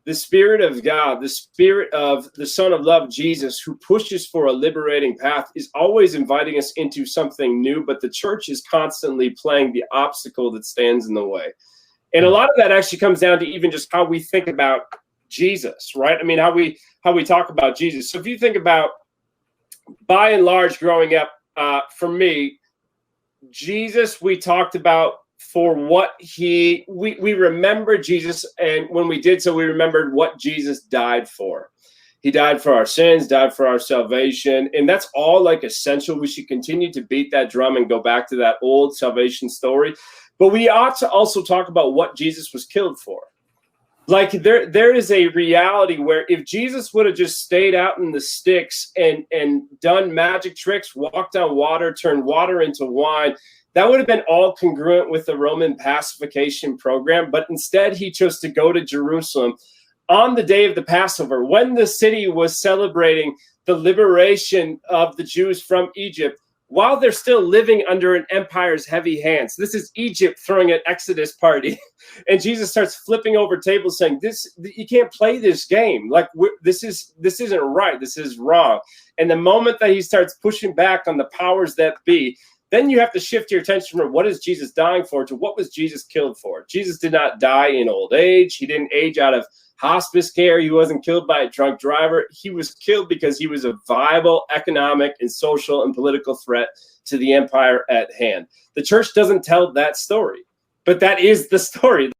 the Spirit of God, the Spirit of the Son of Love, Jesus, who pushes for a liberating path, is always inviting us into something new, but the church is constantly playing the obstacle that stands in the way. And a lot of that actually comes down to even just how we think about Jesus, right? I mean, how we talk about Jesus. So if you think about, by and large, growing up, for me, Jesus, we talked about for what we remember Jesus, and when we did so, we remembered what Jesus died for. He died for our sins, died for our salvation, and that's all like essential. We should continue to beat that drum and go back to that old salvation story. But we ought to also talk about what Jesus was killed for. Like there is a reality where if Jesus would have just stayed out in the sticks and done magic tricks, walked on water, turned water into wine, that would have been all congruent with the Roman pacification program. But instead, he chose to go to Jerusalem on the day of the Passover, when the city was celebrating the liberation of the Jews from Egypt, while they're still living under an empire's heavy hands. This is Egypt throwing an Exodus party. And Jesus starts flipping over tables saying, you can't play this game. Like, this isn't right. This is wrong. And the moment that he starts pushing back on the powers that be, then you have to shift your attention from what is Jesus dying for to what was Jesus killed for. Jesus did not die in old age. He didn't age out of hospice care. He wasn't killed by a drunk driver. He was killed because he was a viable economic and social and political threat to the empire at hand. The church doesn't tell that story, but that is the story.